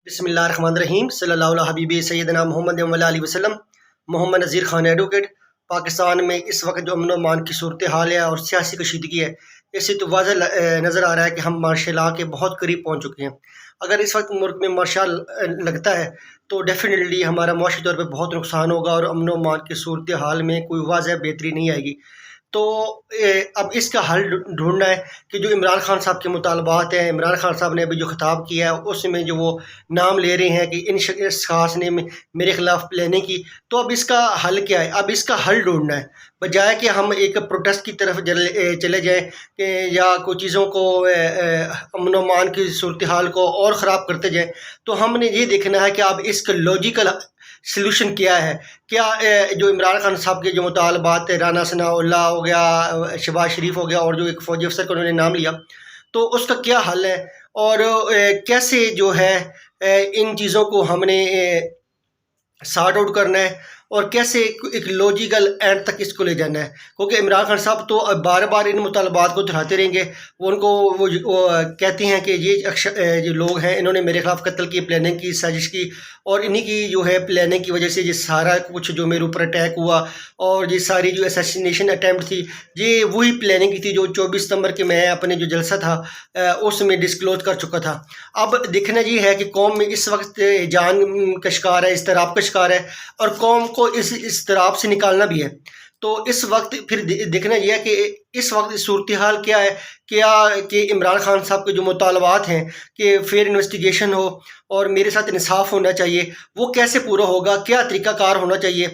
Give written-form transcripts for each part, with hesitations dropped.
बिस्मिल्लाहिर्रहमानिर्रहीम सल्लल्लाहु अलैहि हबीबी सैयदना मोहम्मद अलैहि वसल्लम। मोहम्मद नज़ीर खान एडवोकेट। पाकिस्तान में इस वक्त जो अमन अमान की सूरत हाल है और सियासी कशीदगी है, इससे तो वाज़ह नज़र आ रहा है कि हम मार्शल लॉ के बहुत करीब पहुँच चुके हैं। अगर इस वक्त मुल्क में मार्शल लगता है तो डेफिनेटली हमारा मुआशी तौर पर बहुत नुकसान होगा और अमन अमान की सूरत हाल में कोई वाज़ह बेहतरी नहीं आएगी। तो अब इसका हल ढूंढना है कि जो इमरान खान साहब के मुतालबात हैं, इमरान खान साहब ने अभी जो खिताब किया है उसमें जो वो नाम ले रहे हैं कि इन शख्स ने मेरे ख़िलाफ़ प्लानिंग की, तो अब इसका हल क्या है? अब इसका हल ढूंढना है, बजाय कि हम एक प्रोटेस्ट की तरफ चले जाएँ या कुछ चीज़ों को अमन अमान की सूरत हाल को और ख़राब करते जाएँ। तो हमने ये देखना है कि अब इसका लॉजिकल सल्यूशन क्या है? क्या जो इमरान खान साहब के जो मुतालबात थे, राना सनाउल्लाह हो गया, शहबाज शरीफ हो गया और जो एक फ़ौजी अफसर का उन्होंने नाम लिया, तो उसका क्या हल है? और कैसे जो है इन चीज़ों को हमने सॉर्ट आउट करना है और कैसे एक लॉजिकल एंड तक इसको ले जाना है? क्योंकि इमरान खान साहब तो बार बार इन मुतालबात को दोहराते रहेंगे। वो कहते हैं कि ये जो लोग हैं इन्होंने मेरे खिलाफ कत्ल की प्लानिंग की, साजिश की, और इन्हीं की जो है प्लानिंग की वजह से ये सारा कुछ जो मेरे ऊपर अटैक हुआ और ये सारी जो असैसिनेशन अटैम्प्ट थी, ये वही प्लानिंग की थी जो 24 सितंबर के मैं अपने जो जलसा था उसमें डिस्क्लोज कर चुका था। अब देखना ये है कि कौम में इस वक्त जान का शिकार है, इज़्तिराब का शिकार है और कौम को इस इज़्तिराब से निकालना भी है। तो इस वक्त फिर देखना यह है कि इस वक्त सूरत हाल क्या है, क्या कि इमरान खान साहब के जो मुतालबात हैं कि फेयर इन्वेस्टिगेशन हो और मेरे साथ इंसाफ होना चाहिए, वो कैसे पूरा होगा, क्या तरीक़ाकार होना चाहिए?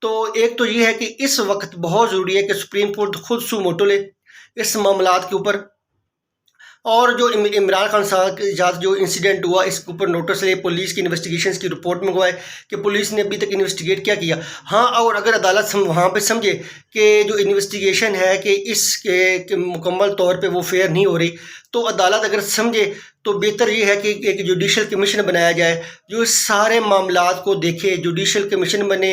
तो एक तो ये है कि इस वक्त बहुत ज़रूरी है कि सुप्रीम कोर्ट खुद सू मोटो ले इस मामलात के ऊपर, और जो इमरान खान साहब के साथ जो इंसिडेंट हुआ इसके ऊपर नोटिस ले, पुलिस की इन्वेस्टिगेशंस की रिपोर्ट मंगवाए कि पुलिस ने अभी तक इन्वेस्टिगेट क्या किया। हाँ, और अगर अदालत वहाँ पे समझे कि जो इन्वेस्टिगेशन है कि इसके मुकम्मल तौर पे वो फेयर नहीं हो रही, तो अदालत अगर समझे तो बेहतर ये है कि एक जुडिशल कमीशन बनाया जाए जो सारे मामलात को देखे। जुडिशल कमीशन बने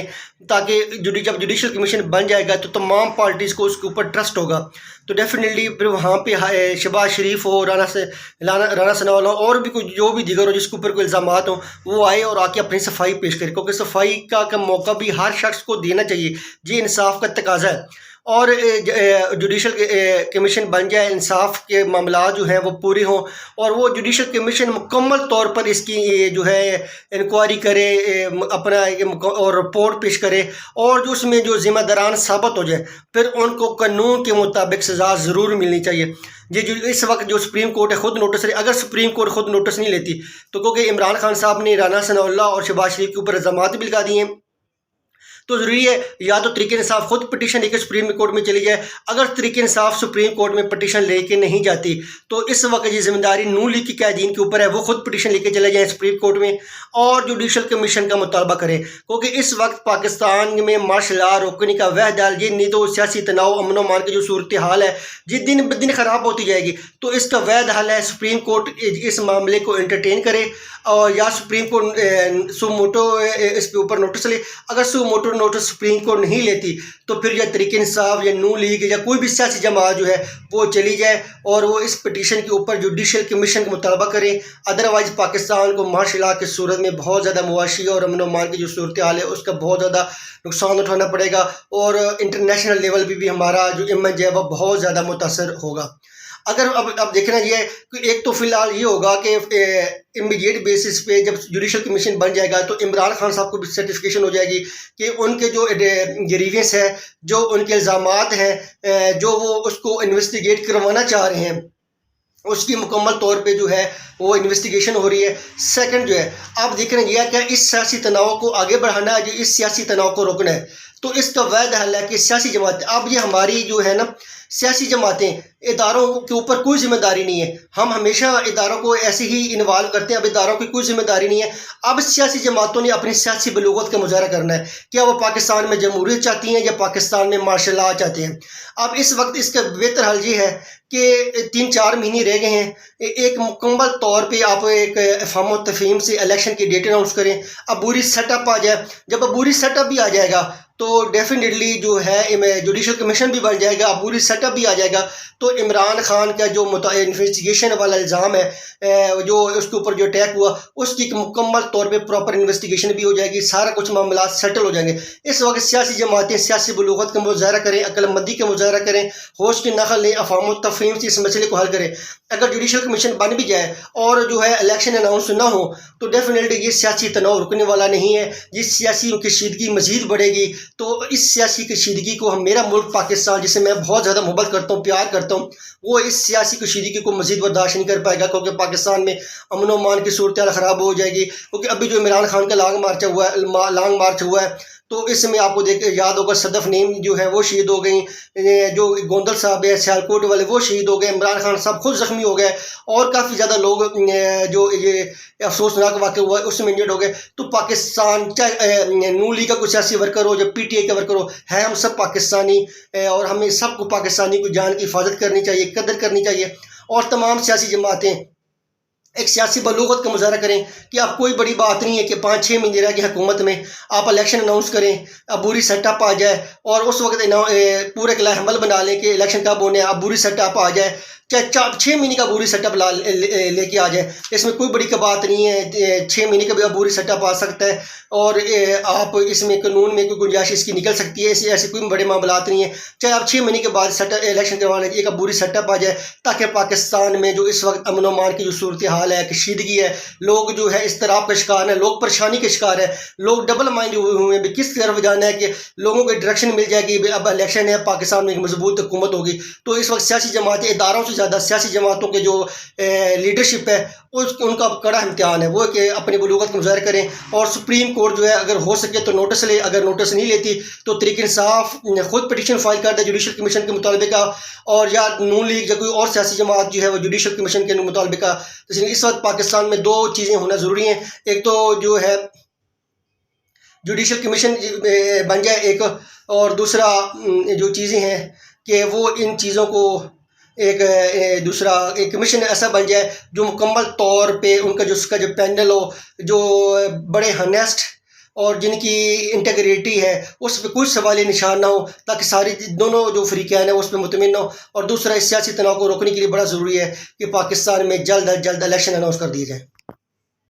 ताकि जब जुडिशल कमीशन बन जाएगा तो तमाम पार्टीज़ को उसके ऊपर ट्रस्ट होगा। तो डेफिनेटली फिर वहाँ पे शहबाज शरीफ हो, राना सनाउल्लाह और भी कुछ जो भी दीगर हो जिसके ऊपर कोई इल्ज़ामात हो, वो आए और आके अपनी सफाई पेश करे, क्योंकि सफाई का मौका भी हर शख्स को देना चाहिए। ये इंसाफ का तकाजा है। और जुडिशल कमीशन बन जाए, इंसाफ के मामला जो हैं वो पूरे हों और वो जुडिशल कमीशन मुकम्मल तौर पर इसकी जो है इंक्वायरी करे, अपना और रिपोर्ट पेश करे, और जो उसमें जो ज़िम्मेदारान साबित हो जाए फिर उनको कानून के मुताबिक सज़ा ज़रूर मिलनी चाहिए। ये जो इस वक्त जो सुप्रीम कोर्ट है खुद नोटिस ले, अगर सुप्रीम कोर्ट खुद नोटिस नहीं लेती तो क्योंकि इमरान खान साहब ने राना सनाउल्लाह और शहबाज शरीफ के ऊपर इल्ज़ामात भी लगा दिए हैं, तो ज़रूरी है या तो तरीके इंसाफ खुद पटिशन लेके सुप्रीम कोर्ट में चली जाए। अगर तरीके इंसाफ सुप्रीम कोर्ट में पटिशन लेके नहीं जाती तो इस वक्त ये जिम्मेदारी नून लीग की कैदीन के ऊपर है, वो खुद पटिशन लेके चले जाएँ सुप्रीम कोर्ट में और जुडिशल कमीशन का मुतालबा करें। क्योंकि इस वक्त पाकिस्तान में मार्शल लॉ रोकने का वह दाल ये नहीं तो सियासी तनाव, अमन अमान की जो सूरत हाल है जिस दिन ब दिन ख़राब होती जाएगी, तो इसका वह हल है सुप्रीम कोर्ट इस मामले को एंटरटेन करे और या सुप्रीम कोर्ट सू मोटो इस पे ऊपर नोटिस ले। अगर सू मोटो नोटिस सुप्रीम कोर्ट नहीं लेती तो फिर या तरीके इंसाफ या नून लीग या कोई भी सियासी जमात जो है वो चली जाए और वो इस पटिशन के ऊपर जुडिशल कमीशन का मुतालबा करें। अदरवाइज़ पाकिस्तान को मार्शल लॉ की सूरत में बहुत ज़्यादा मुआशी और अमन अमान की जो सूरत हाल है उसका बहुत ज़्यादा नुकसान उठाना पड़ेगा और इंटरनेशनल लेवल पर भी हमारा जो इमेज है वह बहुत ज़्यादा मुतासर होगा। अगर अब देखना ये है कि एक तो फ़िलहाल ये होगा कि इमीडिएट बेसिस पे जब जुडिशल कमीशन बन जाएगा तो इमरान खान साहब को भी सर्टिफिकेशन हो जाएगी कि उनके जो ग्रीवेंस है, जो उनके इल्ज़ामात हैं, जो वो उसको इन्वेस्टिगेट करवाना चाह रहे हैं, उसकी मुकम्मल तौर पे जो है वो इन्वेस्टिगेशन हो रही है। सेकंड जो है आप देख रहे हैं यह क्या इस सियासी तनाव को आगे बढ़ाना है, जो इस सियासी तनाव को रोकना है, तो इसका वैध हल है कि सियासी जमातें, अब ये हमारी जो है ना सियासी जमातें, इदारों के ऊपर कोई जिम्मेदारी नहीं है। हम हमेशा इदारों को ऐसे ही इन्वॉल्व करते हैं, अब इदारों की कोई जिम्मेदारी नहीं है। अब सियासी जमातों ने अपनी सियासी बलूगत का मुजाहरा करना है, क्या वो पाकिस्तान में जमहूरियत चाहती हैं या पाकिस्तान में मार्शल लॉ चाहते हैं। अब इस वक्त इसका बेहतर हल ये है कि 3-4 महीने रह गए हैं, एक मुकम्मल तौर पे आप एक अफ़वाम व तफ़हीम से इलेक्शन की डेट अनाउंस करें, अबूरी सेटअप आ जाए। जब अबूरी सेटअप भी आ जाएगा तो डेफिनेटली जो है जुडिशल कमीशन भी बन जाएगा, अबूरी सेटअप सेटअप भी आ जाएगा तो इमरान खान का जो इन्वेस्टिगेशन वाला इल्ज़ाम है, जो उसके ऊपर जो अटैक हुआ, उसकी मुकम्मल तौर पे प्रॉपर इन्वेस्टिगेशन भी हो जाएगी, सारा कुछ मामला सेटल हो जाएंगे। इस वक्त सियासी जमातें सियासी बलूगत का मुजाहरा करें, अक्लमंदी का मुजाहरा करें, होश की नकल लें, अफवाम तफहीम से इस मसले को हल करें। अगर जुडिशल कमीशन बन भी जाए और जो है इलेक्शन अनाउंस ना हो तो डेफिनेटली ये सियासी तनाव रुकने वाला नहीं है। जिस सियासी कशीदगी मजीद बढ़ेगी तो इस सियासी कशीदगी को मेरा मुल्क पाकिस्तान, जिसे मैं बहुत ज़्यादा मोहब्बत करता हूँ, प्यार करता हूँ, वो इस सियासी कशीदगी को मजीद बर्दाश्त नहीं कर पाएगा, क्योंकि पाकिस्तान में अमन व मान की सूरत हाल ख़राब हो जाएगी। क्योंकि अभी जो इमरान खान का लॉन्ग मार्च हुआ है तो इसमें आपको देख याद होगा सदफ नेम जो है वो शहीद हो गई, जो गोंदल साहब है सियालकोट वाले वो शहीद हो गए, इमरान खान साहब खुद ज़ख्मी हो गए और काफ़ी ज़्यादा लोग जो ये अफसोसनाक वाक़या हुआ है उसमें इंजर्ड हो गए। तो पाकिस्तान चाहे नून लीग का कोई सियासी वर्कर हो या PTI का वर्कर हो, है हम सब पाकिस्तानी और हमें सबको पाकिस्तानी को जान की हिफाजत करनी चाहिए, कदर करनी चाहिए। और तमाम सियासी जमातें एक सियासी बलूगत का मुजाहरा करें कि अब कोई बड़ी बात नहीं है कि 5-6 महीने रह गए हुकूमत में, आप इलेक्शन अनाउंस करें, अब बुरी सेटअप आ जाए और उस वक्त पूरे का अमल बना लें कि इलेक्शन कब होने, अब बुरी सेटअप आ जाए, चाहे 6 महीने का बुरी सेटअप लेके आ जाए, इसमें कोई बड़ी का बात नहीं है। 6 महीने का भी बुरी सेटअप आ सकता है और आप इसमें कानून में कोई गुंजाइश इसकी निकल सकती है, ऐसे कोई बड़े मामलात नहीं है। चाहे आप 6 महीने के बाद सेटअप इलेक्शन करवा लें, एक बुरी सेटअप आ जाए, ताकि पाकिस्तान में जो इस वक्त अमन मान की जो सूरत हाल है, कशीदगी है, लोग जो है इसतराब का शिकार है, लोग परेशानी के शिकार है, लोग डबल माइंड हुए हैं किस तरफ जाना है, कि लोगों को डायरेक्शन मिल जाएगी, अब इलेक्शन है, पाकिस्तान में एक मजबूत हुकूमत होगी। तो इस वक्त सियासी जमातें, इदारों से ज़्यादा सियासी जमातों के जो लीडरशिप है उनका कड़ा इम्तिहान है वो कि अपनी बलूगत का मुजाहरा करें। और सुप्रीम कोर्ट जो है अगर हो सके तो नोटिस ले, अगर नोटिस नहीं लेती तो तहरीक इंसाफ खुद पिटीशन फाइल कर दे जुडिशल कमीशन के मुतालबे का, और या नून लीग या कोई और सियासी जमात जो है वो जुडिशल कमीशन के मुतालबे का। इसलिए इस वक्त पाकिस्तान में 2 चीज़ें होना ज़रूरी हैं, एक तो जो है जुडिशल कमीशन बन जाए एक, और दूसरा जो चीज़ें हैं कि वो इन चीज़ों को दूसरा एक कमीशन ऐसा बन जाए जो मुकम्मल तौर पे उनका जो पैनल हो, जो बड़े हनेस्ट और जिनकी इंटेग्रिटी है उस पर कोई सवाल निशान ना हो, ताकि सारी दोनों जो फरीक़ैन है उस पर मुतमिन हो। और दूसरा इस सियासी तनाव को रोकने के लिए बड़ा ज़रूरी है कि पाकिस्तान में जल्द अज जल्द इलेक्शन अनाउंस कर दिए जाए।